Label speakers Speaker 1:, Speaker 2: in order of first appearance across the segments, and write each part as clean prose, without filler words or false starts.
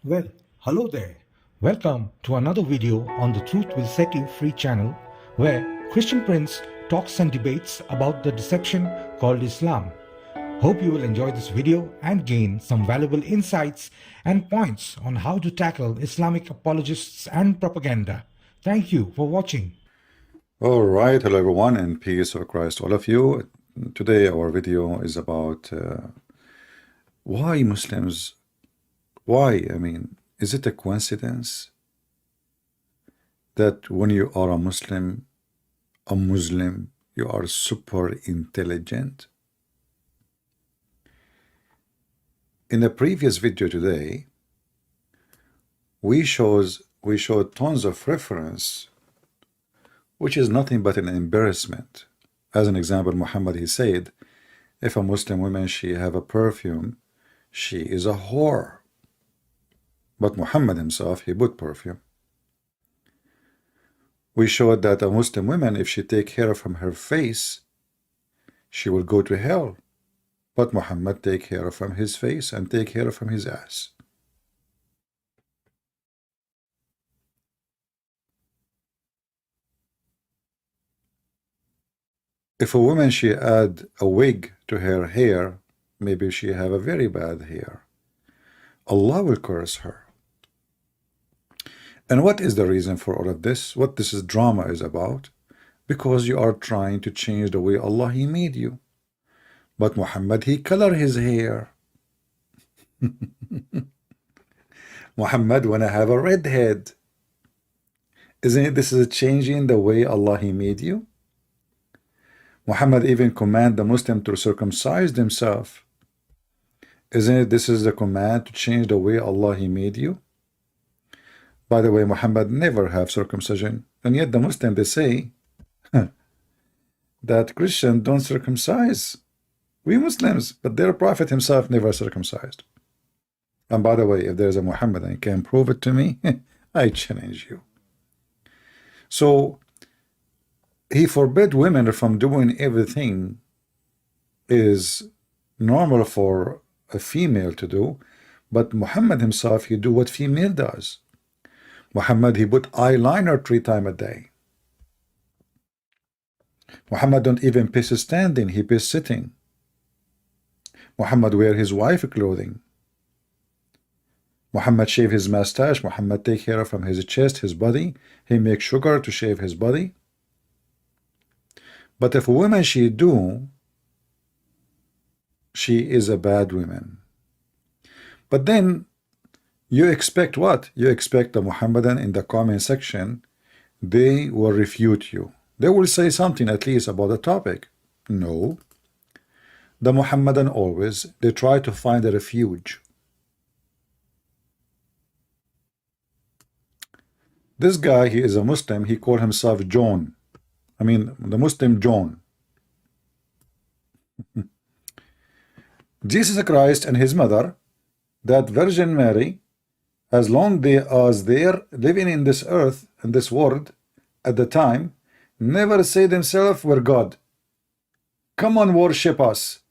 Speaker 1: Well, hello there. Welcome to another video on the Truth Will Set You Free channel, where Christian Prince talks and debates about the deception called Islam. Hope you will enjoy this video and gain some valuable insights and points on how to tackle Islamic apologists and propaganda. Thank you for watching.
Speaker 2: All right, hello everyone, and peace of Christ all of you. Today our video is about why Muslims, is it a coincidence that when you are a Muslim, you are super intelligent? In the previous video today, we showed tons of reference, which is nothing but an embarrassment. As an example, Muhammad, he said, if a Muslim woman, she have a perfume, she is a whore. But Muhammad himself, he put perfume. We showed that a Muslim woman, if she take hair from her face, she will go to hell. But Muhammad take hair from his face and take hair from his ass. If a woman, she add a wig to her hair, maybe she have a very bad hair, Allah will curse her. And what is the reason for all of this? What this drama is about? Because you are trying to change the way Allah, he made you. But Muhammad, he color his hair. Muhammad wanna have a red head. Isn't it this is a changing the way Allah, he made you? Muhammad even command the Muslim to circumcise themselves. Isn't it this is the command to change the way Allah, he made you? By the way, Muhammad never have circumcision, and yet the Muslim, they say that Christians don't circumcise. We Muslims, but their prophet himself never circumcised. And by the way, if there's a Muhammad and can prove it to me, I challenge you. So he forbid women from doing everything is normal for a female to do, but Muhammad himself, he do what female does. Muhammad, he put eyeliner 3 times a day. Muhammad don't even piss standing, he piss sitting. Muhammad wear his wife clothing. Muhammad shave his mustache. Muhammad take hair from his chest, his body. He make sugar to shave his body. But if a woman she do, she is a bad woman. But then you expect what? You expect the Muhammadan in the comment section, they will refute you. They will say something at least about the topic. No. The Muhammadan always, they try to find a refuge. This guy, he is a Muslim, he called himself John. The Muslim John. Jesus Christ and his mother, that Virgin Mary, as long as they are living in this earth, in this world, at the time, never say themselves we're God. Come on, worship us.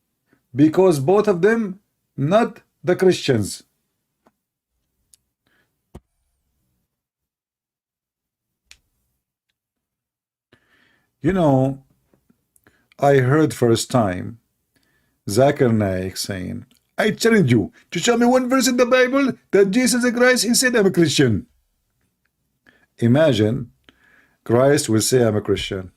Speaker 2: Because both of them, not the Christians. You know, I heard first time Zakir Naik saying, I challenge you to show me one verse in the Bible that Jesus Christ, he said I'm a Christian. Imagine Christ will say I'm a Christian.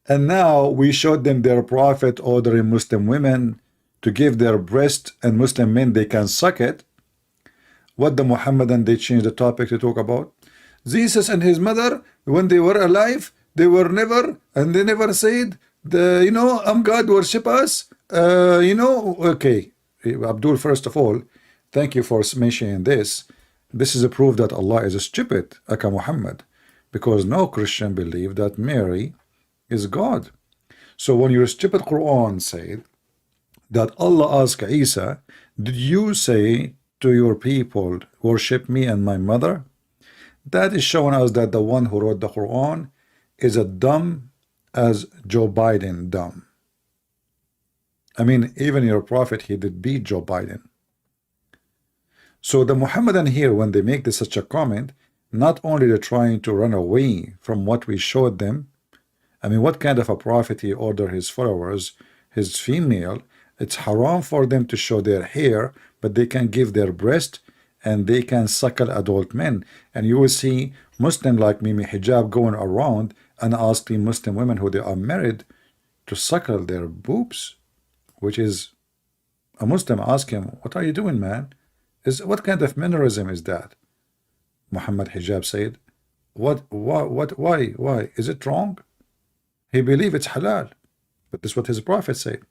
Speaker 2: And now we showed them their prophet ordering Muslim women to give their breast, and Muslim men, they can suck it. What the Muhammadan, they changed the topic to talk about? Jesus and his mother, when they were alive, they were never, and they never said, I'm God, worship us. Okay. Abdul, first of all, thank you for mentioning this. This is a proof that Allah is a stupid, like Muhammad, because no Christian believe that Mary is God. So when your stupid Quran said that Allah asked Isa, did you say to your people, worship me and my mother? That is showing us that the one who wrote the Quran is as dumb as Joe Biden dumb. Even your prophet, he did beat Joe Biden. So the Muhammadan here, when they make this such a comment, not only they're trying to run away from what we showed them. I mean, what kind of a prophet he ordered his followers, his female? It's haram for them to show their hair, but they can give their breast and they can suckle adult men. And you will see Muslim like Mimi Hijab going around and asking Muslim women who they are married to suckle their boobs, which is a Muslim ask him, what are you doing, man? What kind of mannerism is that? Muhammad Hijab said, why? Is it wrong? He believed it's halal, but this is what his prophet said.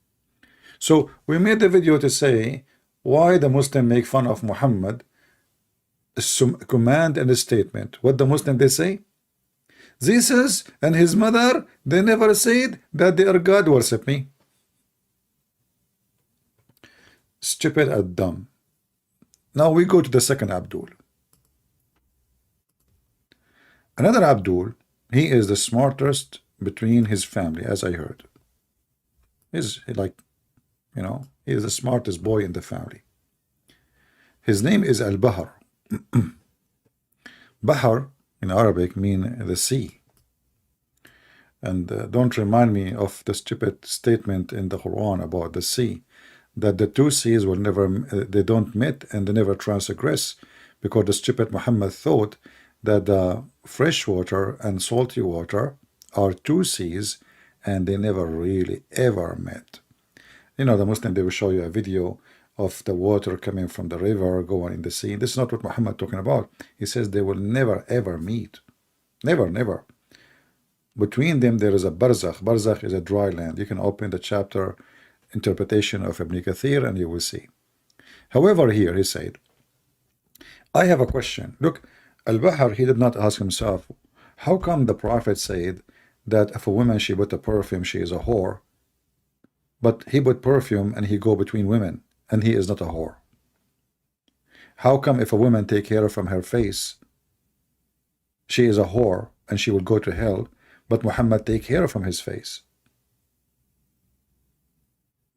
Speaker 2: So we made the video to say why the Muslim make fun of Muhammad, command and a statement. What the Muslim they say? Jesus and his mother, they never said that they are God, worship me. Stupid and dumb. Now we go to the second Abdul. Another Abdul, he is the smartest between his family, as I heard. He's like, you know, he is the smartest boy in the family. His name is Al-Bahr. Bahr in Arabic mean the sea. And don't remind me of the stupid statement in the Quran about the sea, that the two seas will never, they don't meet and they never transgress, because the stupid Muhammad thought that the fresh water and salty water are two seas and they never really ever met. You know, the Muslim, they will show you a video of the water coming from the river going in the sea. This is not what Muhammad talking about. He says they will never ever meet. Never. Between them there is a barzakh. Barzakh is a dry land. You can open the chapter interpretation of Ibn Kathir and you will see. However, here he said, I have a question. Look, Al-Bahr, he did not ask himself, how come the Prophet said that if a woman she put a perfume, she is a whore, but he put perfume and he go between women and he is not a whore? How come if a woman take hair from her face, she is a whore and she will go to hell, but Muhammad take hair from his face?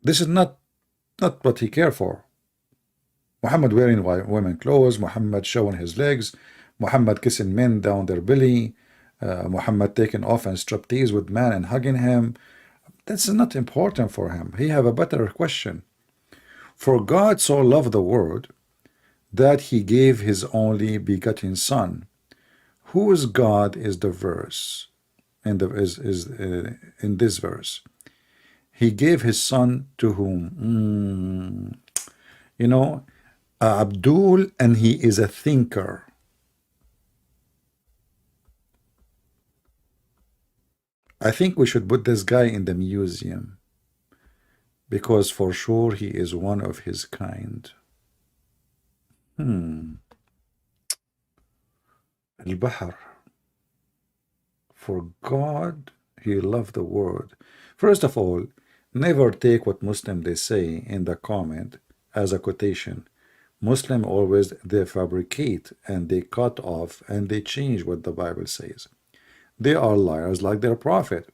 Speaker 2: This is not what he cared for. Muhammad wearing women clothes, Muhammad showing his legs, Muhammad kissing men down their belly, Muhammad taking off and striptease with man and hugging him. That's not important for him. He have a better question. For God so loved the world that he gave his only begotten son. Whose God is the verse? In this verse, he gave his son to whom? You know, Abdul, and he is a thinker. I think we should put this guy in the museum, because for sure he is one of his kind. Al-Bahr. For God, he loved the world. First of all, never take what Muslim they say in the comment as a quotation. Muslim always, they fabricate and they cut off and they change what the Bible says. They are liars like their prophet.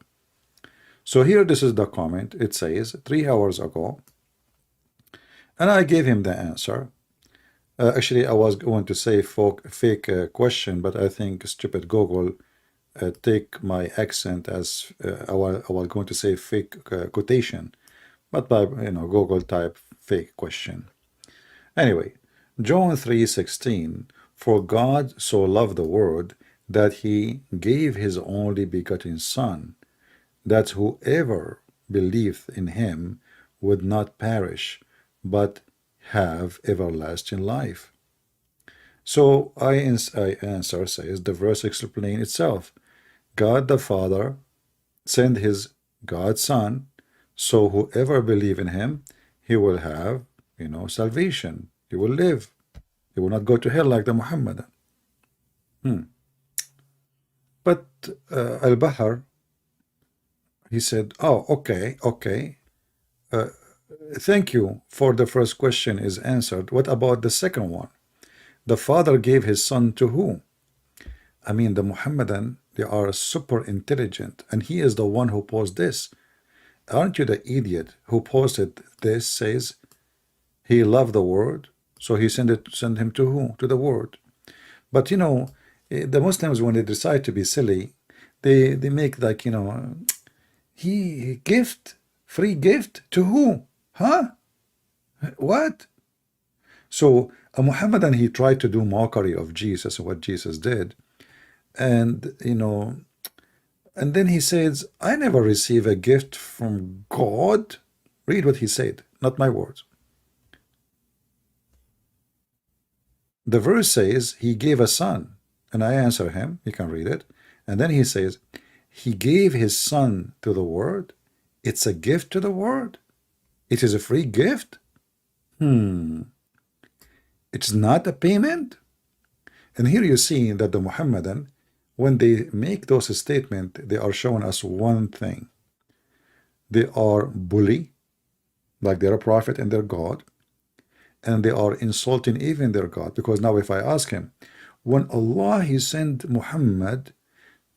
Speaker 2: So here, this is the comment. It says 3 hours ago, and I gave him the answer. Actually, I was going to say fake question, but I think stupid Google take my accent as I was going to say fake quotation, but by Google type fake question. Anyway, John 3:16, for God so loved the world that he gave his only begotten son, that whoever believeth in him would not perish, but have everlasting life. So I answer says, the verse explains itself. God the Father sent his God Son, so whoever believe in him, he will have, salvation. He will live. He will not go to hell like the Muhammadan. But Al-Bahr, he said, oh, okay. Thank you for the first question is answered. What about the second one? The Father gave his Son to whom? I mean, the Muhammadan, they are super intelligent, and he is the one who posed this. Aren't you the idiot who posted this says he loved the world, So he sent him to who? To the world. But you know, the Muslims, when they decide to be silly, they make like, you know, free gift to who? Huh? What? So a Muhammadan, he tried to do mockery of Jesus and what Jesus did. And, you know, and then he says, I never receive a gift from God. Read what he said, not my words. The verse says, he gave a son. And I answer him, you can read it. And then he says, he gave his son to the world. It's a gift to the world. It is a free gift. It's not a payment. And here you see that the Muhammadan, when they make those statements, they are showing us one thing. They are bully, like they're a prophet and they're God. And they are insulting even their God. Because now if I ask him, when Allah, he sent Muhammad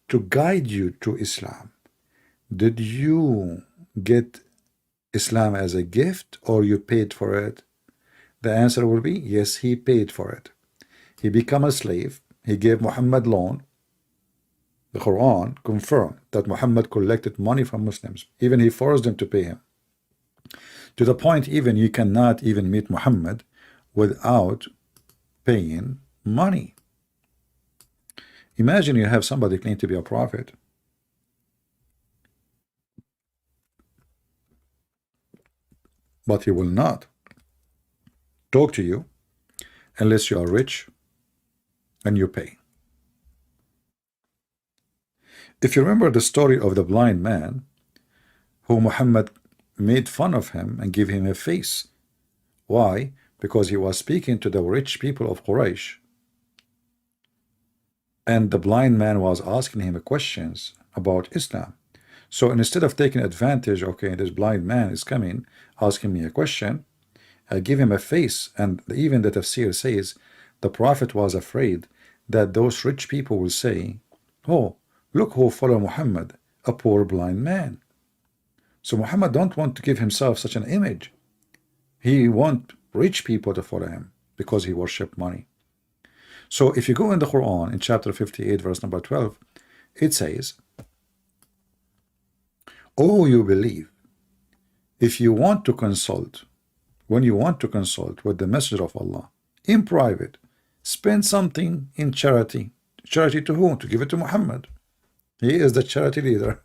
Speaker 2: to guide you to Islam, did you get Islam as a gift or you paid for it? The answer will be, yes, he paid for it. He became a slave. He gave Muhammad loan. The Quran confirmed that Muhammad collected money from Muslims. Even he forced them to pay him. To the point even you cannot even meet Muhammad without paying money. Imagine you have somebody claim to be a prophet, but he will not talk to you unless you are rich and you pay. If you remember the story of the blind man who Muhammad made fun of him and gave him a face. Why? Because he was speaking to the rich people of Quraysh. And the blind man was asking him questions about Islam. So instead of taking advantage, okay, this blind man is coming, asking me a question, I give him a face. And even the tafsir says the Prophet was afraid that those rich people will say, oh, look who follow Muhammad, a poor blind man. So Muhammad don't want to give himself such an image. He want rich people to follow him because he worshiped money. So if you go in the Quran in chapter 58 verse number 12, it says, oh, you believe, if you want to consult, when you want to consult with the Messenger of Allah in private, spend something in charity. Charity to whom? To give it to Muhammad. He is the charity leader.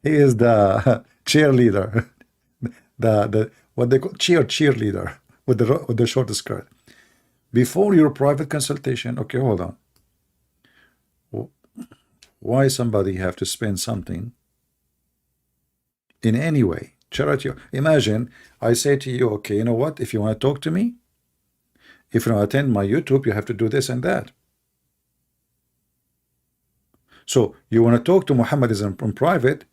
Speaker 2: He is the cheerleader, the what they call cheerleader with the short skirt. Before your private consultation, okay, hold on. Why somebody have to spend something in any way? Charity. Imagine I say to you, okay, you know what? If you want to talk to me, if you want to attend my YouTube, you have to do this and that. So you want to talk to Muhammad in private.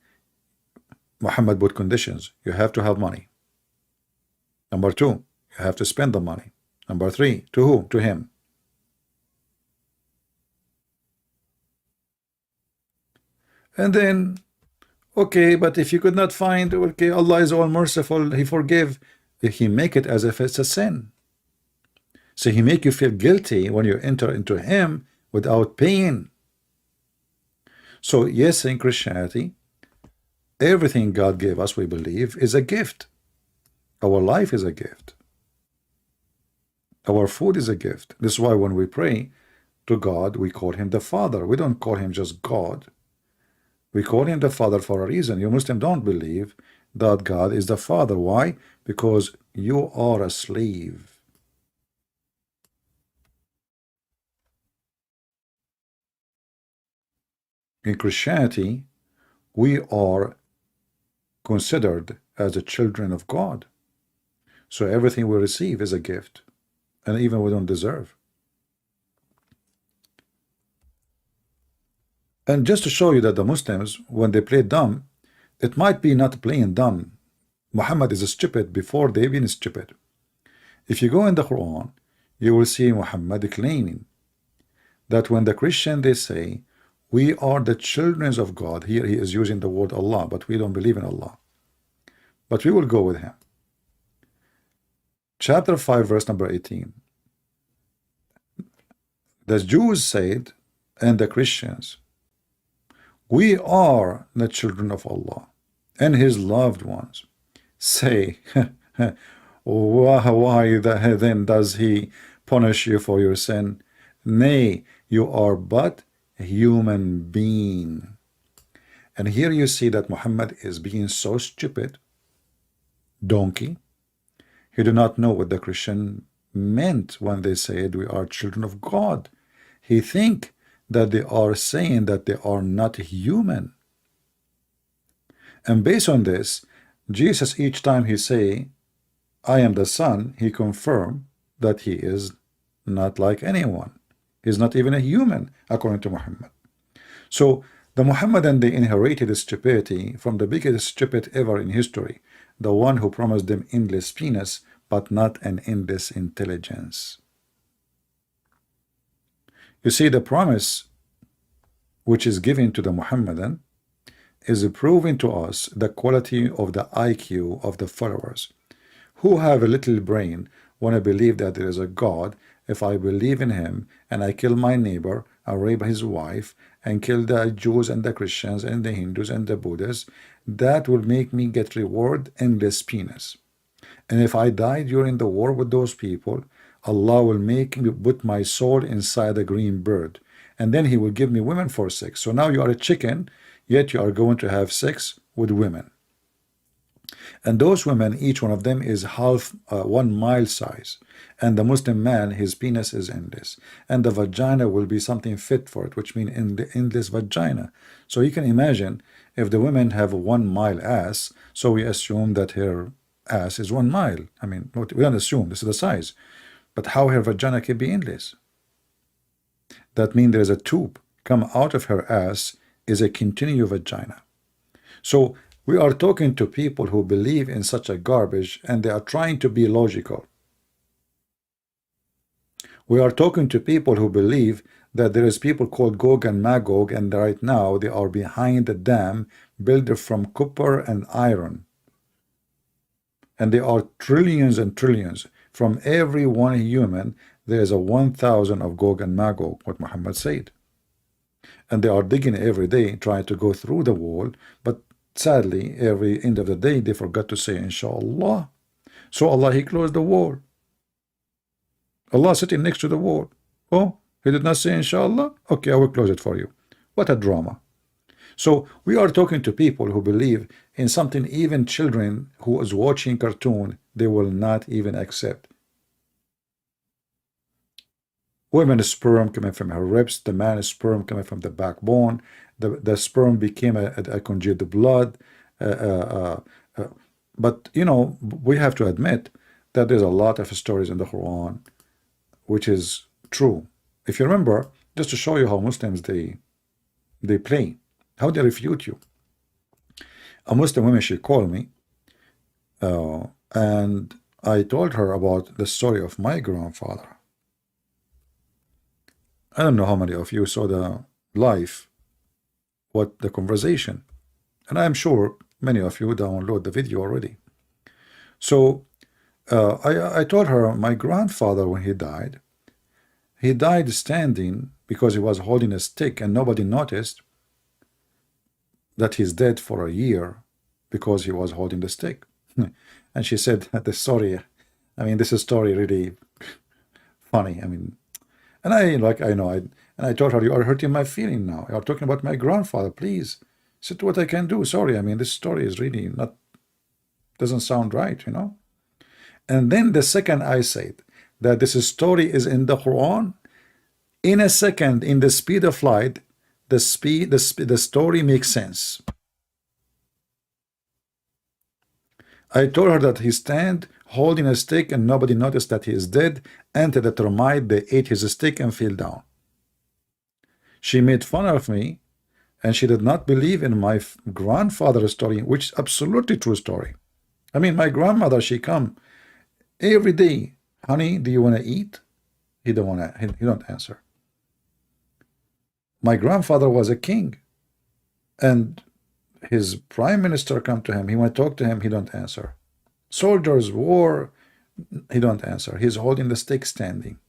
Speaker 2: Muhammad put conditions. You have to have money. Number 2, you have to spend the money. Number 3, to who? To him. And then, okay, but if you could not find, okay, Allah is all merciful, he forgive. He make it as if it's a sin. So he make you feel guilty when you enter into him without paying. So yes, in Christianity, everything God gave us, we believe, is a gift. Our life is a gift. Our food is a gift. This is why when we pray to God, we call him the Father. We don't call him just God. We call him the Father for a reason. You Muslims don't believe that God is the Father. Why? Because you are a slave. In Christianity, we are considered as the children of God. So everything we receive is a gift, and even we don't deserve. And just to show you that the Muslims, when they play dumb, it might be not playing dumb. Muhammad is stupid before they been stupid. If you go in the Quran, you will see Muhammad claiming that when the Christian, they say, we are the children of God. Here he is using the word Allah, but we don't believe in Allah. But we will go with him. chapter 5, verse number 18. The Jews said, and the Christians, we are the children of Allah and His loved ones. Say, why then does He punish you for your sin? Nay, you are but a human being. And here you see that Muhammad is being so stupid, donkey. He do not know what the Christian meant when they said we are children of God. He think that they are saying that they are not human. And based on this, Jesus, each time he say, I am the Son, he confirm that he is not like anyone. He's not even a human, according to Muhammad. So the Muhammadan, they inherited stupidity from the biggest stupid ever in history, the one who promised them endless penis, but not an endless intelligence. You see, the promise which is given to the Muhammadan is proving to us the quality of the IQ of the followers, who have a little brain, want to believe that there is a God. If I believe in him and I kill my neighbor, I rape his wife, and kill the Jews and the Christians and the Hindus and the Buddhists, that will make me get reward endless penis. And if I die during the war with those people, Allah will make me put my soul inside a green bird, and then he will give me women for sex. So now you are a chicken, yet you are going to have sex with women. And those women, each one of them is half 1 mile size. And the Muslim man, his penis is endless. And the vagina will be something fit for it, which means in the endless vagina. So you can imagine if the women have a 1 mile ass, so we assume that her ass is 1 mile. I mean, we don't assume, this is the size. But how her vagina can be endless? That means there is a tube come out of her ass is a continuous vagina. So we are talking to people who believe in such a garbage, and they are trying to be logical. We are talking to people who believe that there is people called Gog and Magog, and right now they are behind the dam built from copper and iron. And there are trillions and trillions. From every one human, there is a 1,000 of Gog and Magog, what Muhammad said. And they are digging every day, trying to go through the wall, but sadly, every end of the day, they forgot to say, Inshallah. So Allah, He closed the wall. Allah sitting next to the wall. Oh, He did not say, Inshallah? Okay, I will close it for you. What a drama. So we are talking to people who believe in something even children who is watching cartoon, they will not even accept. Women's sperm coming from her ribs, the man's sperm coming from the backbone, the sperm became a congealed blood. But, you know, we have to admit that there's a lot of stories in the Quran which is true. If you remember, just to show you how Muslims, they play, how they refute you. A Muslim woman, she called me, and I told her about the story of my grandfather. I don't know how many of you saw the live, what the conversation, and I'm sure many of you download the video already. So I told her my grandfather, when he died standing because he was holding a stick, and nobody noticed that he's dead for a year because he was holding the stick. And she said the story, I mean, this is story really funny. I mean, and I told her, you are hurting my feeling now. You are talking about my grandfather, please. Said what I can do. Sorry, I mean, this story is really not, doesn't sound right, you know. And then the second I said that this story is in the Quran, in a second, in the speed of light, the story makes sense. I told her that he stand holding a stick and nobody noticed that he is dead, and the termite, they ate his stick and fell down. She made fun of me, and she did not believe in my grandfather's story, which is absolutely true story. I mean, my grandmother, she come every day, honey, do you want to eat? He don't answer. My grandfather was a king, and his prime minister come to him. He want to talk to him. He don't answer. Soldiers, war, He don't answer. He's holding the stick standing.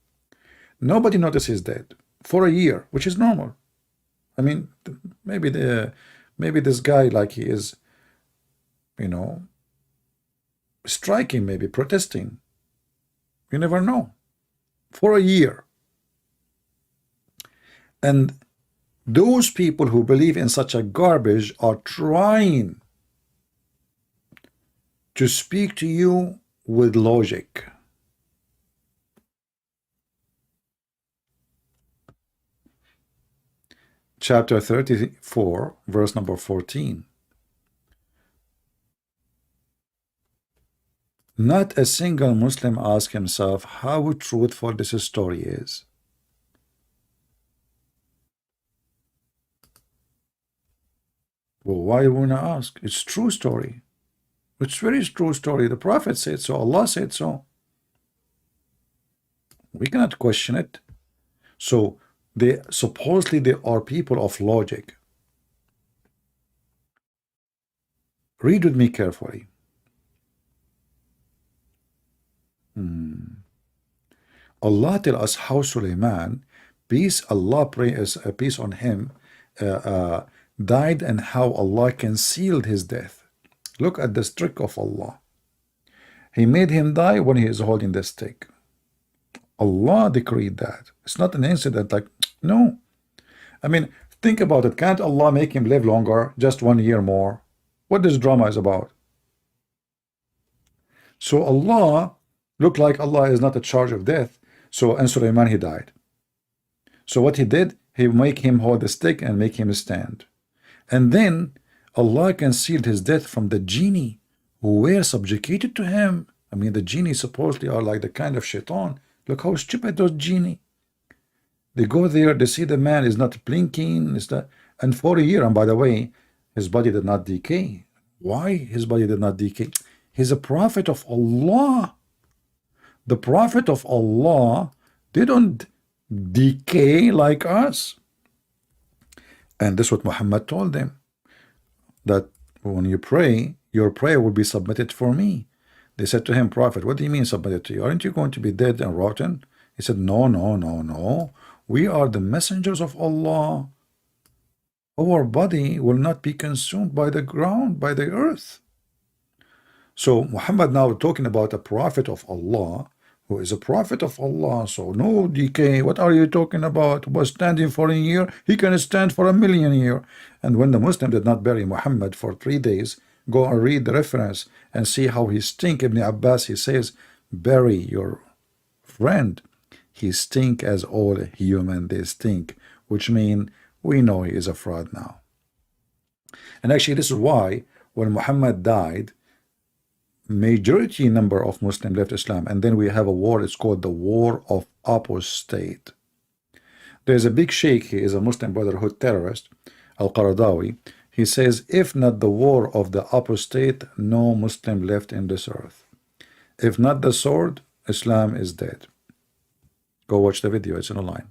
Speaker 2: Nobody notices he's dead for a year, which is normal. I mean, maybe this guy, like, he is, you know, striking, maybe protesting. You never know. For a year. And those people who believe in such a garbage are trying to speak to you with logic. Chapter 34, verse number 14. Not a single Muslim asks himself how truthful this story is. Well, why wouldn't I ask? It's true story. It's very true story. The Prophet said so. Allah said so. We cannot question it. So supposedly they are people of logic. Read with me carefully. Allah tell us how Sulaiman, peace on him, died, and how Allah concealed his death. Look at the trick of Allah. He made him die when he is holding the stick. Allah decreed that. It's not an incident, like, no. I mean, think about it. Can't Allah make him live longer, just 1 year more? What this drama is about? So Allah looked like Allah is not in charge of death. So, and Sulaiman, he died. So what he did, he make him hold the stick and make him stand. And then Allah concealed his death from the genie who were subjugated to him. I mean, the genie supposedly are like the kind of shaitan. Look how stupid those genie. They go there, they see the man is not blinking, and for a year, and by the way, his body did not decay. Why his body did not decay? He's a prophet of Allah. The prophet of Allah, they don't decay like us. And this is what Muhammad told them, that when you pray, your prayer will be submitted for me. They said to him, Prophet, what do you mean submitted to you? Aren't you going to be dead and rotten? He said, no, no, no, no. We are the messengers of Allah. Our body will not be consumed by the ground, by the earth. So Muhammad now talking about a prophet of Allah, who is a prophet of Allah. So no decay. What are you talking about? Was standing for a year? He can stand for 1,000,000 years. And when the Muslim did not bury Muhammad for 3 days, go and read the reference and see how he stink. Ibn Abbas, he says, bury your friend. He stink as all human they stink, which mean we know he is a fraud now. And actually this is why when Muhammad died, majority number of Muslims left Islam, and then we have a war. It's called the War of Apostate. There's a big sheikh, he is a Muslim Brotherhood terrorist, Al-Qaradawi. He says, if not the war of the apostate, no Muslim left in this earth. If not the sword, Islam is dead. Go watch the video, it's online.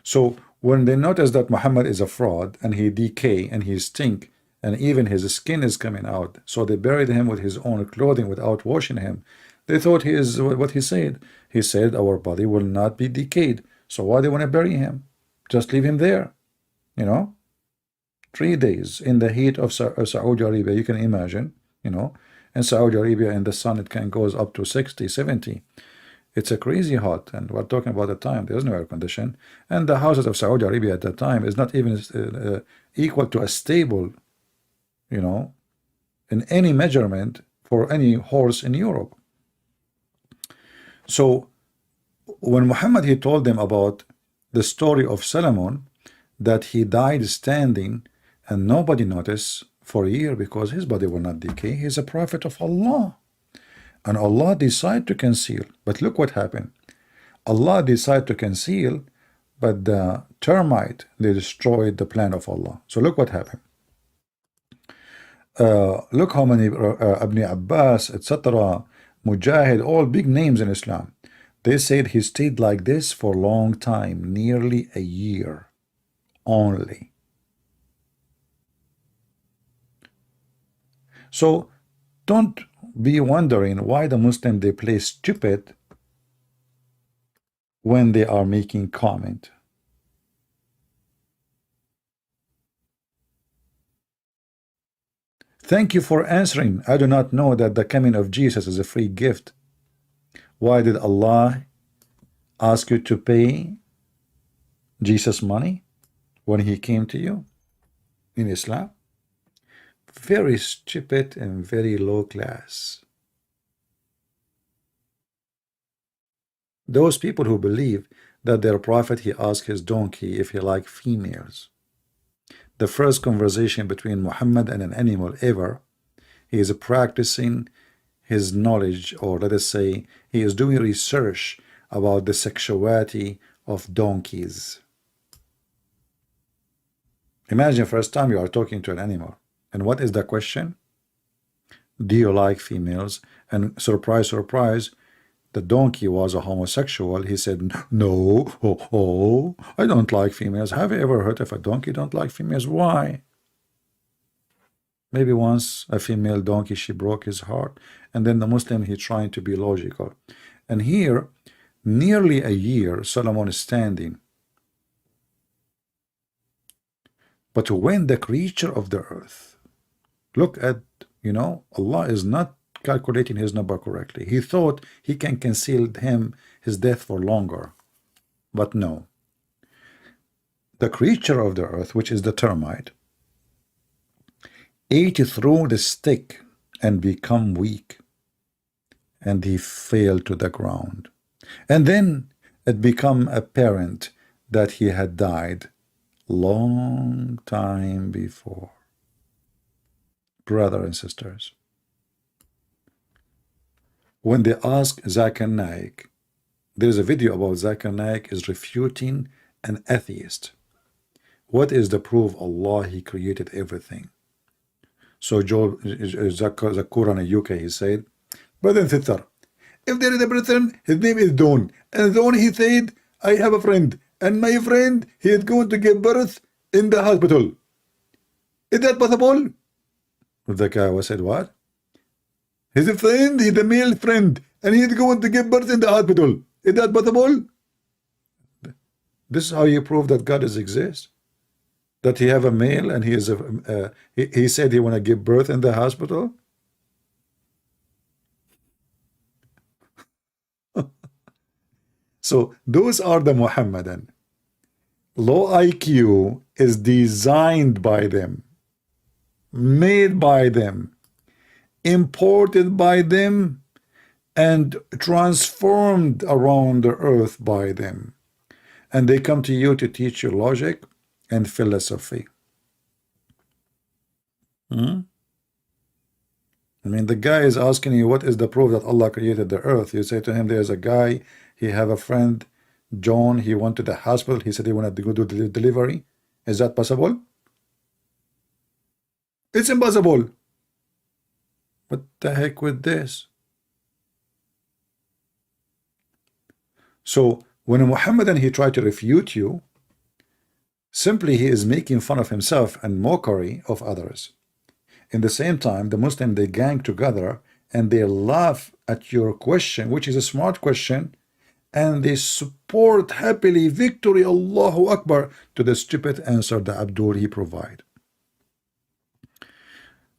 Speaker 2: So when they notice that Muhammad is a fraud and he decay and he stink and even his skin is coming out, so they buried him with his own clothing without washing him. They thought he is what he said. He said our body will not be decayed. So why they want to bury him? Just leave him there, you know. 3 days in the heat of Saudi Arabia, you can imagine, you know, in Saudi Arabia in the sun it can goes up to 60, 70. It's a crazy hot, and we're talking about the time. There's no air condition, and the houses of Saudi Arabia at that time is not even equal to a stable, you know, in any measurement for any horse in Europe. So when Muhammad, he told them about the story of Solomon, that he died standing and nobody noticed for a year because his body will not decay. He's a prophet of Allah, and Allah decided to conceal. But look what happened. Allah decided to conceal, but the termite, they destroyed the plan of Allah. So look what happened. Look how many Ibn Abbas, etc., Mujahid, all big names in Islam, they said he stayed like this for a long time, nearly a year only. So don't be wondering why the Muslim they play stupid when they are making comment. Thank you for answering. I do not know that the coming of Jesus is a free gift. Why did Allah ask you to pay Jesus money when he came to you in Islam? Very stupid and very low class. Those people who believe that their prophet, he asked his donkey if he liked females. The first conversation between Muhammad and an animal ever, he is practicing his knowledge, or let us say, he is doing research about the sexuality of donkeys. Imagine first time you are talking to an animal, and what is the question? Do you like females? And surprise, surprise, the donkey was a homosexual. He said, no, I don't like females. Have you ever heard of a donkey don't like females? Why? Maybe once a female donkey, she broke his heart, and then the Muslim, he trying to be logical. And here, nearly a year, Solomon is standing. But when the creature of the earth, look at, Allah is not calculating his number correctly. He thought he can conceal his death for longer. But no. The creature of the earth, which is the termite, ate through the stick and become weak. And he fell to the ground. And then it became apparent that he had died long time before. Brothers and sisters, when they ask Zakir Naik, there is a video about Zakir Naik is refuting an atheist. What is the proof? Allah, he created everything. So Zakur in the UK, he said, brother and sister, if there is a person, his name is Don, and Don, he said, I have a friend, and my friend, he is going to give birth in the hospital. Is that possible? The guy said, what? His friend, he's a male friend, and he's going to give birth in the hospital. Is that possible? This is how you prove that God does exist. That he have a male, and he is he said he want to give birth in the hospital. So those are the Muhammadan. Low IQ is designed by them, made by them, imported by them, and transformed around the earth by them. And they come to you to teach you logic and philosophy. I mean, the guy is asking you, what is the proof that Allah created the earth? You say to him, there's a guy, he have a friend, John, he went to the hospital, he said he wanted to go do the delivery. Is that possible? It's impossible. What the heck with this? So when a Muhammadan, he tried to refute you, simply he is making fun of himself and mockery of others. In the same time, the Muslim, they gang together and they laugh at your question, which is a smart question, and they support happily victory, Allahu Akbar, to the stupid answer that Abdul he provide.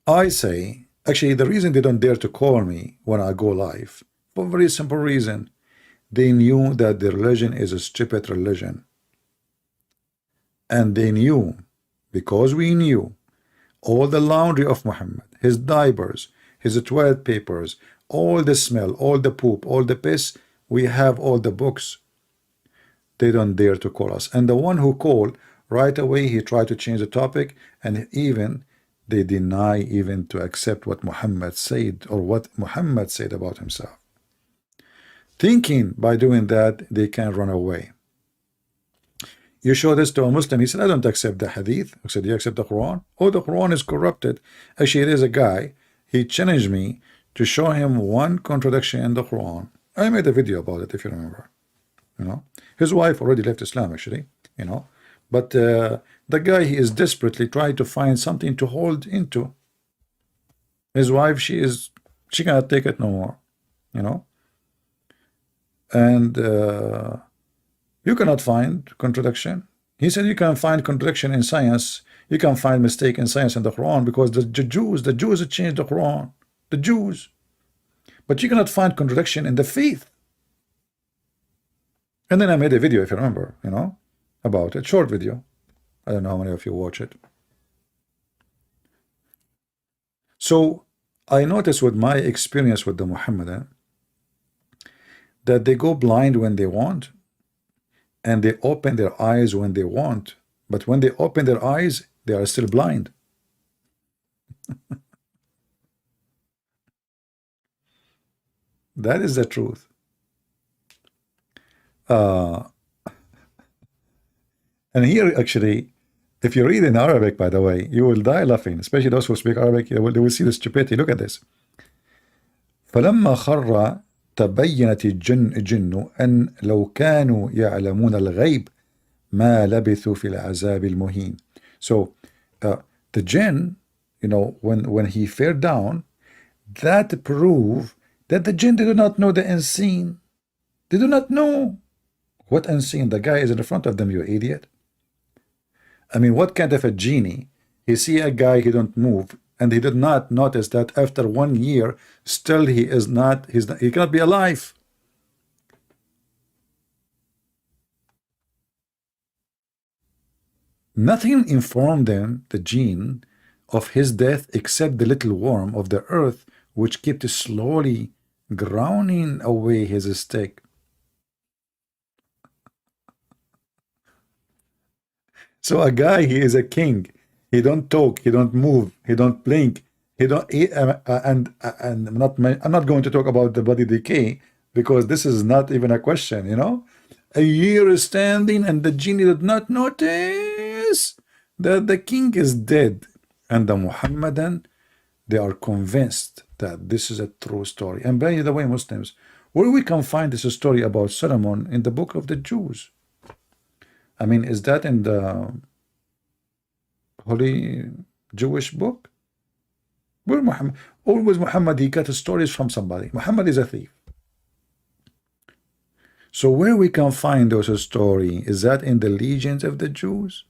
Speaker 2: I say, actually, the reason they don't dare to call me when I go live, for a very simple reason. They knew that the religion is a stupid religion. And they knew, because we knew, all the laundry of Muhammad, his diapers, his toilet papers, all the smell, all the poop, all the piss, we have all the books. They don't dare to call us. And the one who called, right away, he tried to change the topic, and even they deny even to accept what Muhammad said or what Muhammad said about himself. Thinking by doing that, they can run away. You show this to a Muslim, he said, I don't accept the hadith. I said, you accept the Quran? Oh, the Quran is corrupted. Actually, there's a guy, he challenged me to show him one contradiction in the Quran. I made a video about it, if you remember. His wife already left Islam, actually, But the guy, he is desperately trying to find something to hold into. His wife, she is She cannot take it no more, you know. And you cannot find contradiction. He said you can find contradiction in science. You can find mistake in science in the Quran because the Jews changed the Quran. The Jews. But you cannot find contradiction in the faith. And then I made a video, if you remember, you know, about it. Short video. I don't know how many of you watch it. So I noticed with my experience with the Muhammadan that they go blind when they want, and they open their eyes when they want. But when they open their eyes, they are still blind. That is the truth. And here, actually, if you read in Arabic, by the way, you will die laughing, especially those who speak Arabic. They will see the stupidity. Look at this. فلما خر تبينت الجن أن لو كانوا يعلمون الغيب ما لبثوا في العذاب المهين. So the jinn, you know, when he fell down, that prove that the jinn do not know the unseen. They do not know what unseen. The guy is in front of them, you idiot. I mean, what kind of a genie? He see a guy, he don't move, and he did not notice that after 1 year, still he cannot be alive. Nothing informed them, the jinn, of his death except the little worm of the earth, which kept slowly grounding away his stick. So a guy, he is a king. He don't talk, he don't move, he don't blink, he don't. And I'm not going to talk about the body decay because this is not even a question. You know, a year is standing, and the genie did not notice that the king is dead. And the Muhammadan, they are convinced that this is a true story. And by the way, Muslims, where we can find this story about Solomon in the book of the Jews? I mean, is that in the holy Jewish book? Where Muhammad? Always Muhammad, he got stories from somebody. Muhammad is a thief. So where we can find those stories? Is that in the legends of the Jews?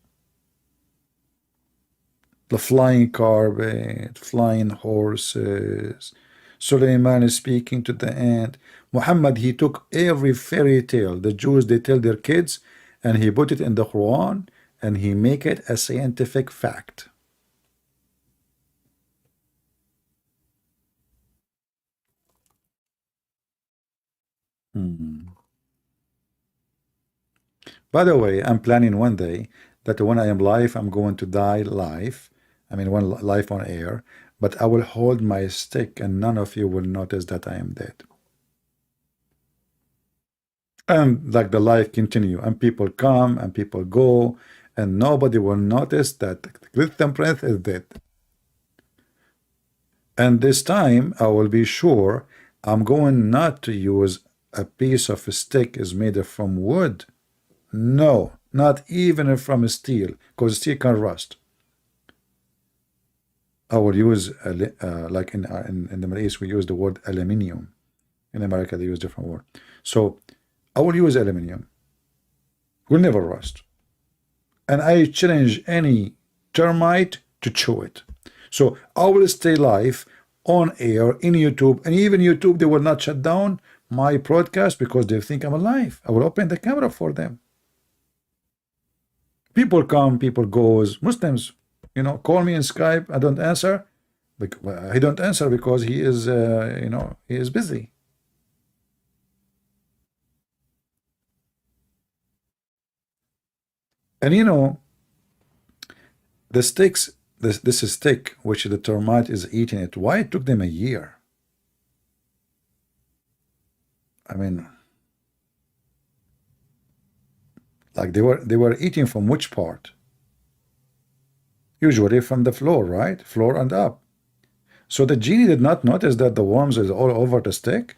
Speaker 2: The flying carpet, flying horses, Suleiman is speaking to the ant. Muhammad, he took every fairy tale the Jews, they tell their kids, and he put it in the Quran, and he make it a scientific fact. By the way, I'm planning one day that when I am live, I'm going to die live. I mean, one live on air, but I will hold my stick, and none of you will notice that I am dead. And like the life continue, and people come and people go, and nobody will notice that Christian Prince is dead. And this time I will be sure I'm going not to use a piece of a stick is made from wood. No, not even from steel, because steel can rust. I will use like in the Middle East we use the word aluminium. In America they use different word. So I will use aluminium. Will never rust. And I challenge any termite to chew it. So I will stay live on air in YouTube, and even YouTube, they will not shut down my broadcast because they think I'm alive. I will open the camera for them. People come, people goes. Muslims, you know, call me in Skype. I don't answer. He don't answer because he is, you know, he is busy. And you know, the sticks, this stick which the termite is eating it, why it took them a year? I mean, like they were eating from which part? Usually from the floor, right? Floor and up. So the genie did not notice that the worms is all over the stick.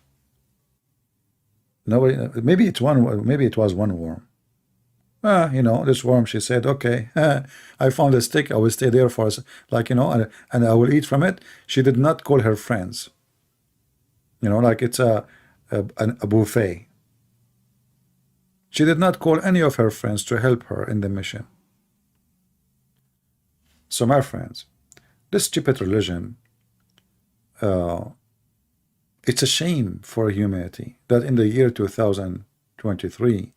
Speaker 2: Nobody. Maybe it's one. Maybe it was one worm. You know, this worm. She said, "Okay, I found a stick. I will stay there for, like, you know, and I will eat from it." She did not call her friends. You know, like it's a buffet. She did not call any of her friends to help her in the mission. So my friends, this stupid religion, it's a shame for humanity that in the year 2023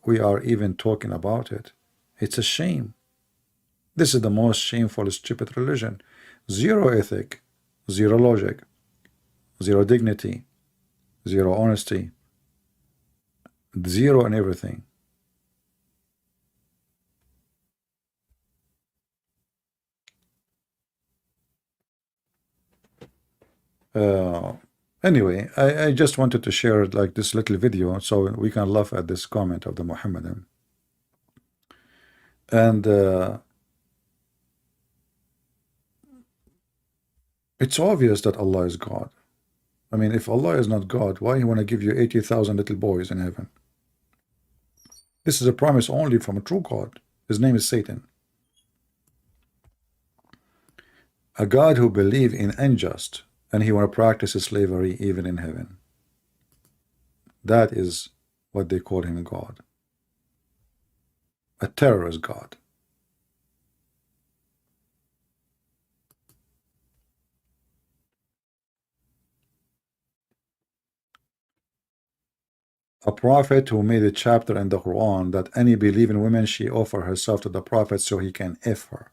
Speaker 2: we are even talking about it. It's a shame. This is the most shameful, stupid religion. Zero ethic, zero logic, zero dignity, zero honesty, zero in everything. Anyway, I just wanted to share like this little video so we can laugh at this comment of the Muhammadan. And it's obvious that Allah is God. I mean, if Allah is not God, why He want to give you 80,000 little boys in heaven? This is a promise only from a true God. His name is Satan. A God who believes in unjust, and He want to practice slavery even in heaven. That is what they call Him God. A terrorist God. A prophet who made a chapter in the Quran that any believing woman, she offer herself to the prophet so he can F her.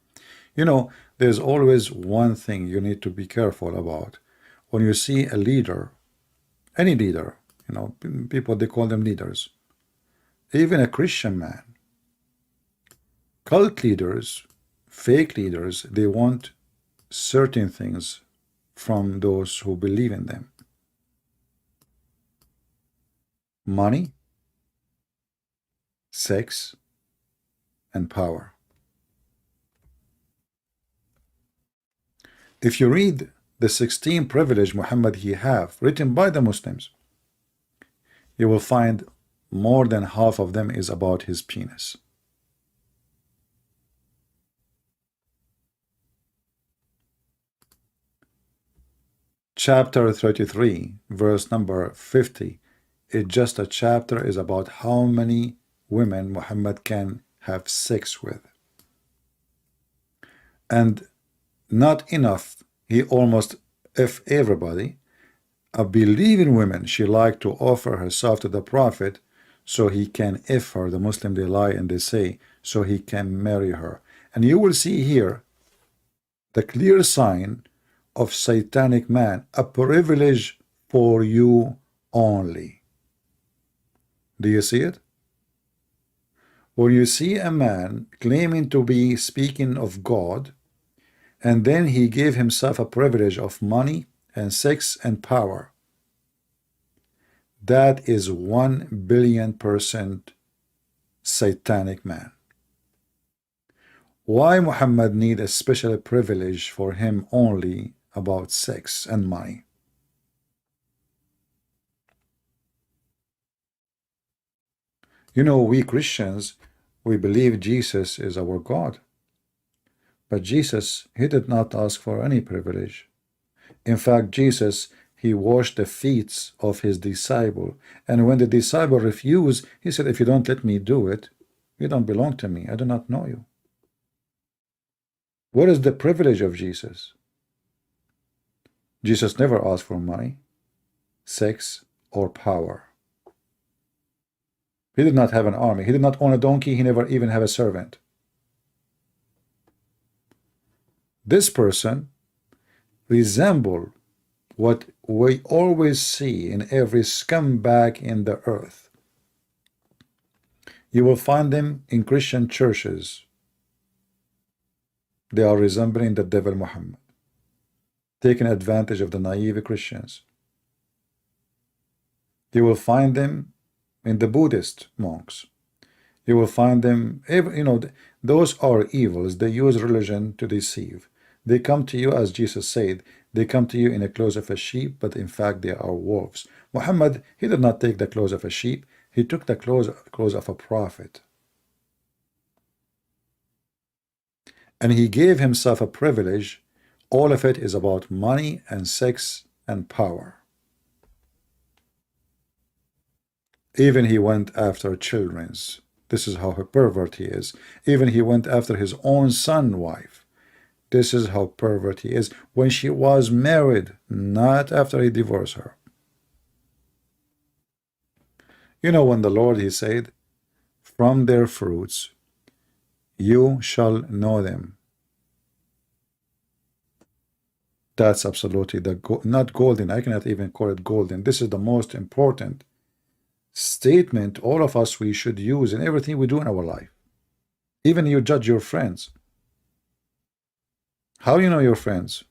Speaker 2: You know, there's always one thing you need to be careful about. When you see a leader, any leader, you know, people, they call them leaders, even a Christian man, cult leaders, fake leaders, they want certain things from those who believe in them. Money, sex, and power. If you read the 16 privilege Muhammad he have written by the Muslims, you will find more than half of them is about his penis. Chapter 33, verse number 50. It's just a chapter is about how many women Muhammad can have sex with. And not enough, he almost F everybody. A believing woman, she like to offer herself to the Prophet so he can F her. The Muslim, they lie and they say, so he can marry her. And you will see here the clear sign of satanic man, a privilege for you only. Do you see it? When you see a man claiming to be speaking of God, and then he gave himself a privilege of money and sex and power, that is 1,000,000,000% satanic man. Why Muhammad need a special privilege for him only about sex and money? You know, we Christians, we believe Jesus is our God. But Jesus, he did not ask for any privilege. In fact, Jesus, he washed the feet of his disciple. And when the disciple refused, he said, if you don't let me do it, you don't belong to me. I do not know you. What is the privilege of Jesus? Jesus never asked for money, sex, or power. He did not have an army. He did not own a donkey. He never even had a servant. This person resembles what we always see in every scumbag in the earth. You will find them in Christian churches. They are resembling the devil Muhammad, taking advantage of the naive Christians. You will find them in the Buddhist monks. You will find them, you know, those are evils. They use religion to deceive. They come to you, as Jesus said, they come to you in the clothes of a sheep, but in fact they are wolves. Muhammad, he did not take the clothes of a sheep. He took the clothes of a prophet. And he gave himself a privilege. All of it is about money and sex and power. Even he went after children's. This is how a pervert he is. Even he went after his own son wife. This is how pervert he is. When she was married, not after he divorced her. You know, when the Lord, he said, from their fruits you shall know them. That's absolutely not golden. I cannot even call it golden. This is the most important statement all of us we should use in everything we do in our life. Even you judge your friends. How you know your friends?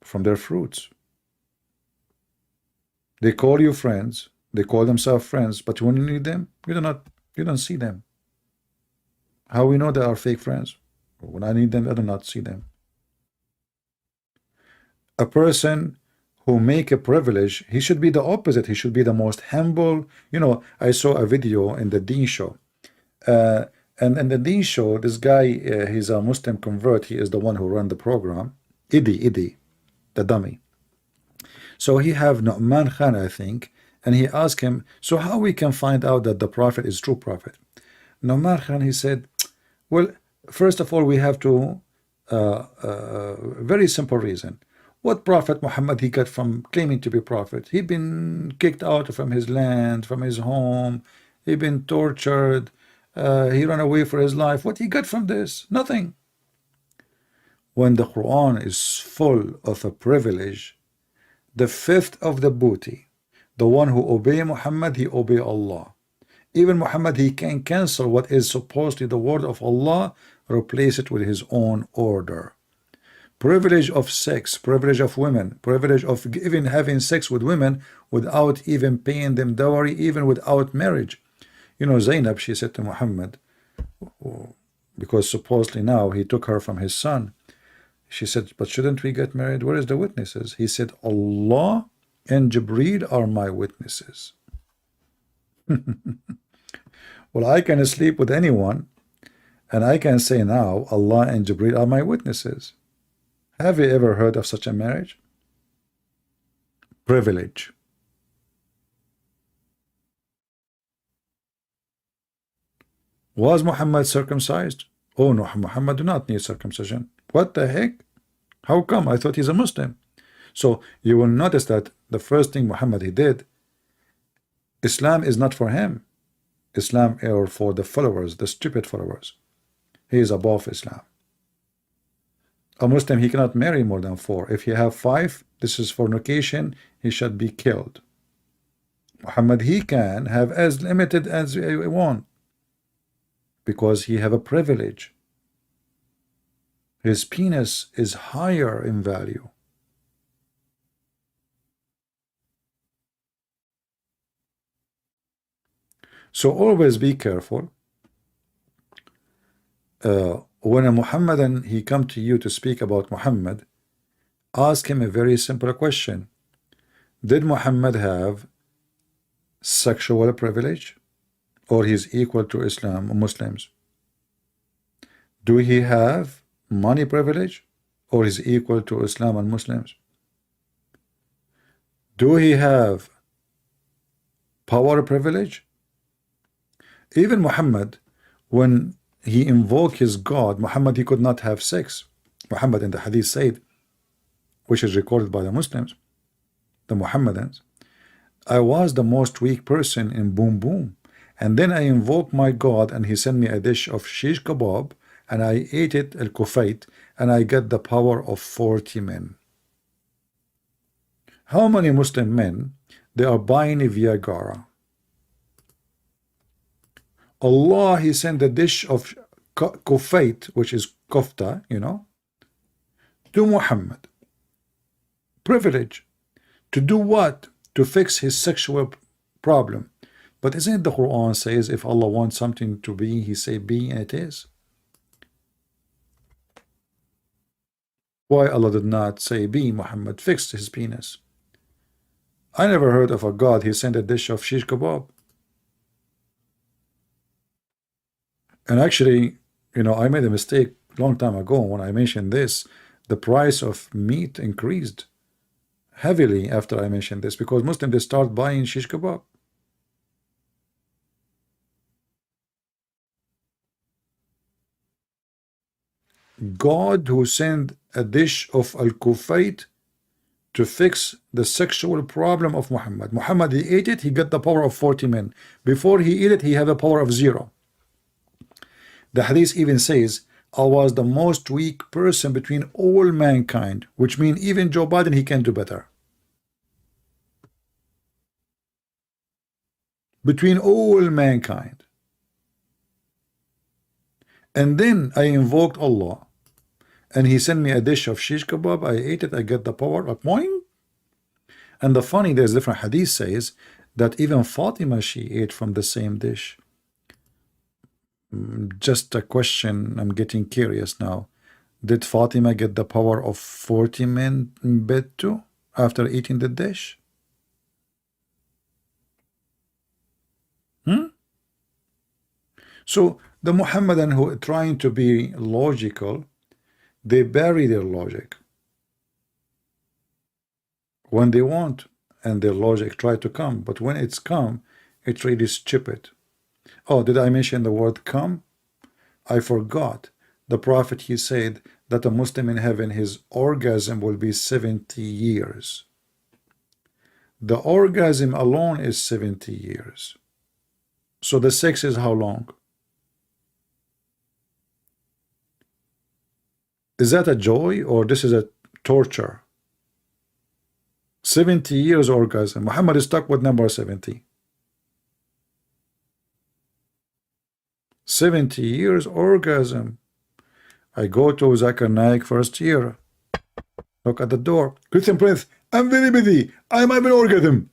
Speaker 2: From their fruits. They call you friends. They call themselves friends, but when you need them, you don't see them. How we know they are fake friends? When I need them, I do not see them. A person who make a privilege, he should be the opposite. He should be the most humble. You know, I saw a video in the Deen show. And in the Deen show, this guy, he's a Muslim convert. He is the one who run the program. Idi, the dummy. So he have Nu'man Khan, I think, and he asked him, so how we can find out that the prophet is true prophet? Nu'man Khan, he said, well, first of all, we have to, very simple reason. What Prophet Muhammad he got from claiming to be prophet? He been kicked out from his land, from his home. He been tortured. He ran away for his life. What he got from this? Nothing. When the Quran is full of a privilege, the fifth of the booty, the one who obey Muhammad, he obey Allah. Even Muhammad, he can cancel what is supposedly the word of Allah, replace it with his own order. Privilege of sex, privilege of women, privilege of even having sex with women without even paying them dowry, even without marriage. You know, Zainab, she said to Muhammad, because supposedly now he took her from his son, she said, but shouldn't we get married? Where is the witnesses? He said, Allah and Jibreel are my witnesses. Well, I can sleep with anyone, and I can say now, Allah and Jibreel are my witnesses. Have you ever heard of such a marriage? Privilege. Was Muhammad circumcised? Oh no, Muhammad do not need circumcision. What the heck? How come? I thought he's a Muslim. So you will notice that the first thing Muhammad he did, Islam is not for him. Islam is for the followers, the stupid followers. He is above Islam. A Muslim, he cannot marry more than 4. If he have 5, this is fornication, he should be killed. Muhammad, he can have as limited as he want, because he have a privilege. His penis is higher in value. So always be careful. When a Muhammadan he come to you to speak about Muhammad, ask him a very simple question. Did Muhammad have sexual privilege, or he is equal to Islam or Muslims? Do he have money privilege, or is equal to Islam and Muslims? Do he have power privilege? Even Muhammad, when he invoked his God, Muhammad, he could not have sex. Muhammad in the hadith said, which is recorded by the Muslims, the Muhammadans, I was the most weak person in boom boom, and then I invoked my God and he sent me a dish of shish kebab and I ate it, al-kufait, and I got the power of 40 men. How many Muslim men they are buying a Viagra? Allah, he sent a dish of kufait, which is kofta, you know, to Muhammad. Privilege. To do what? To fix his sexual problem. But isn't it the Quran says if Allah wants something to be, he say be, and it is? Why Allah did not say be, Muhammad fixed his penis? I never heard of a God he sent a dish of shish kebab. And actually, you know, I made a mistake a long time ago when I mentioned this. The price of meat increased. heavily after I mentioned this, because Muslims, they start buying shish kebab. God who sent a dish of al-kufayt to fix the sexual problem of Muhammad. Muhammad, he ate it, he got the power of 40 men. Before he ate it, he had a power of 0. The hadith even says, I was the most weak person between all mankind, which means even Joe Biden, he can do better. Between all mankind. And then I invoked Allah, and he sent me a dish of shish kebab. I ate it, I get the power of boing. And the funny, there's different hadith says that even Fatima, she ate from the same dish. Just a question, I'm getting curious now. Did Fatima get the power of 40 men in bed too after eating the dish? So the Muhammadan who are trying to be logical, they bury their logic when they want, and their logic try to come, but when it's come, it's really stupid. Oh, did I mention the word come? I forgot. The Prophet, he said that a Muslim in heaven, his orgasm will be 70 years. The orgasm alone is 70 years. So the sex is how long? Is that a joy or this is a torture? 70 years orgasm. Muhammad is stuck with number 70. 70 years orgasm. I go to Zakir Naik first year. Look at the door. Christian Prince, I'm very busy. I'm having orgasm.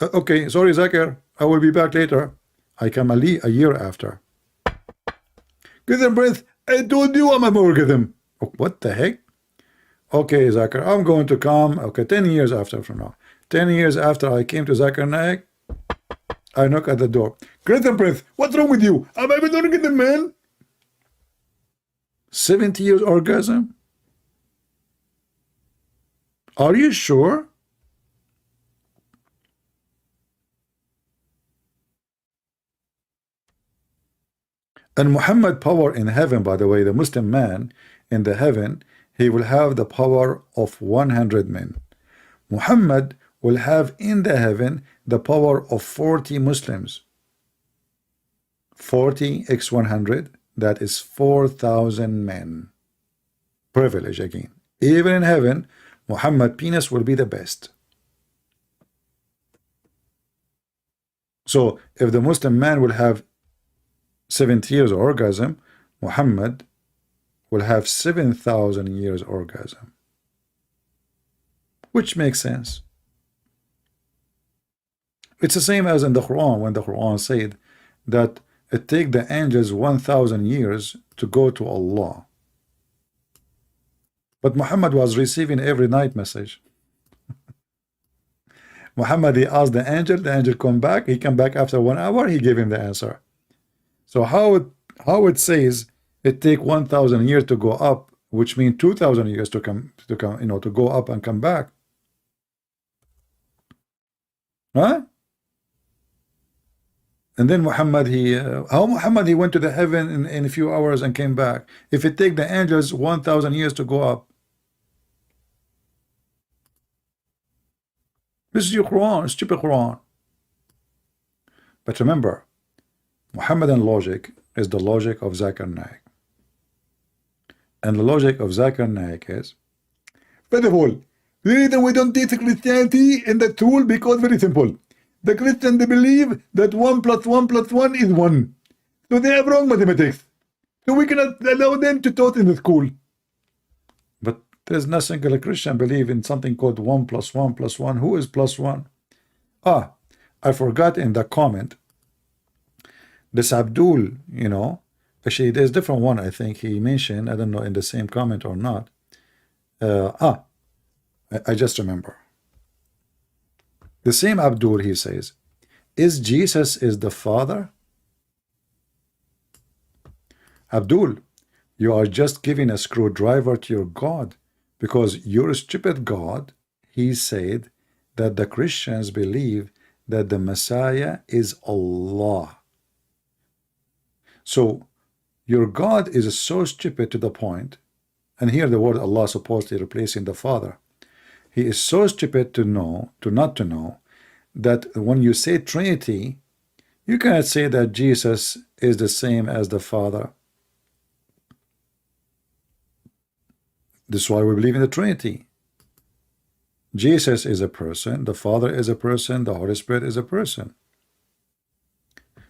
Speaker 2: Okay, sorry Zakir. I will be back later. I come a year after. Christian Prince, I told you I'm having orgasm. Oh, what the heck? Okay, Zakir, I'm going to come. Okay, 10 years after from now. 10 years after I came to Zakir Naik, I knock at the door. Christian Prince, what's wrong with you? Am I even orgasm, man? 70 years orgasm? Are you sure? And Muhammad power in heaven, by the way, the Muslim man in the heaven, he will have the power of 100 men. Muhammad will have in the heaven the power of 40 Muslims. 40 x 100, that is 4,000 men. Privilege again. Even in heaven, Muhammad penis will be the best. So if the Muslim man will have 70 years orgasm, Muhammad will have 7,000 years orgasm. Which makes sense. It's the same as in the Quran, when the Quran said that it takes the angels 1,000 years to go to Allah. But Muhammad was receiving every night message. Muhammad, he asked the angel come back, he come back after 1 hour, he gave him the answer. So how it says it take 1,000 years to go up, which means 2,000 years to come, to go up and come back. Huh? And then Muhammad, how Muhammad, he went to the heaven in a few hours and came back. If it take the angels 1,000 years to go up. This is your Quran, stupid Quran. But remember, Muhammadan logic is the logic of Zakir Naik. And the logic of Zakir Naik is, first of all, the reason we don't teach Christianity in the tool because very simple. The Christians, they believe that 1 + 1 + 1 is 1. So they have wrong mathematics. So we cannot allow them to taught in the school. But there's no single Christian believe in something called 1 + 1 + 1. Who is +1? Ah, I forgot in the comment. This Abdul, actually there's different one I think he mentioned. I don't know in the same comment or not. I just remember. The same Abdul, he says, is Jesus is the Father? Abdul, you are just giving a screwdriver to your God, because your stupid God, he said that the Christians believe that the Messiah is Allah. So your God is so stupid to the point, and here the word Allah supposedly replacing the Father. He is so stupid to not to know that when you say Trinity, you cannot say that Jesus is the same as the Father. This is why we believe in the Trinity. Jesus is a person, the Father is a person, the Holy Spirit is a person.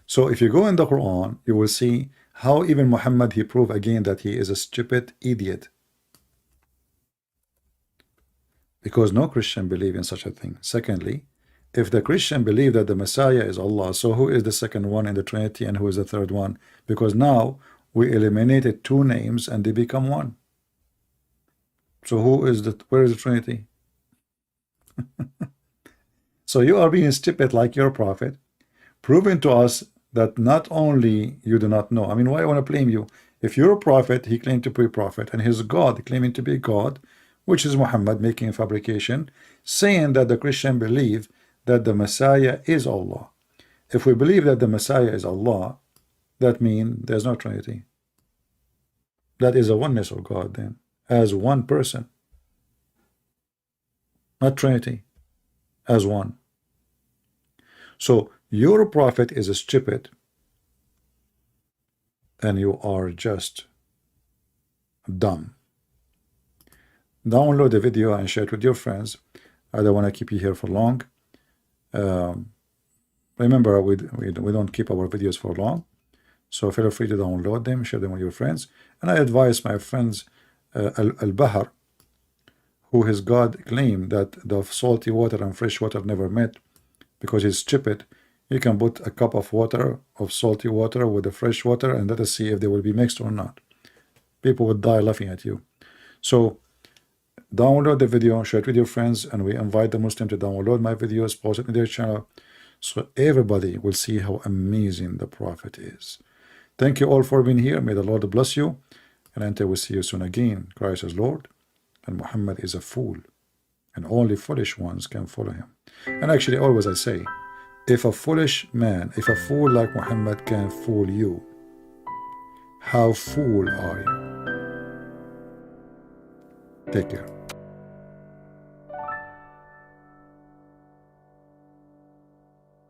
Speaker 2: So if you go in the Quran, you will see how even Muhammad, he proved again that he is a stupid idiot. Because no Christian believe in such a thing. Secondly, if the Christian believe that the Messiah is Allah, so who is the second one in the Trinity and who is the third one? Because now we eliminated two names and they become one. So where is the Trinity? So you are being stupid like your prophet, proving to us that not only you do not know. I mean, why I want to blame you? If you're a prophet, he claimed to be a prophet, and his God claiming to be God, which is Muhammad making a fabrication, saying that the Christian believe that the Messiah is Allah. If we believe that the Messiah is Allah, that means there's no Trinity. That is a oneness of God then, as one person. Not Trinity, as one. So your prophet is stupid, and you are just dumb. Download the video and share it with your friends. I don't want to keep you here for long. Remember, we don't keep our videos for long, so feel free to download them, share them with your friends. And I advise my friends Al-Bahar, who his God claimed that the salty water and fresh water never met because he's stupid. You can put a cup of water, of salty water, with the fresh water, and let us see if they will be mixed or not. People would die laughing at you. So download the video, share it with your friends, and we invite the Muslim to download my videos, post it in their channel, so everybody will see how amazing the Prophet is. Thank you all for being here. May the Lord bless you, and until we see you soon again. Christ is Lord, and Muhammad is a fool, and only foolish ones can follow him. And actually, always I say, if a foolish man, if a fool like Muhammad can fool you, how fool are you? Take care.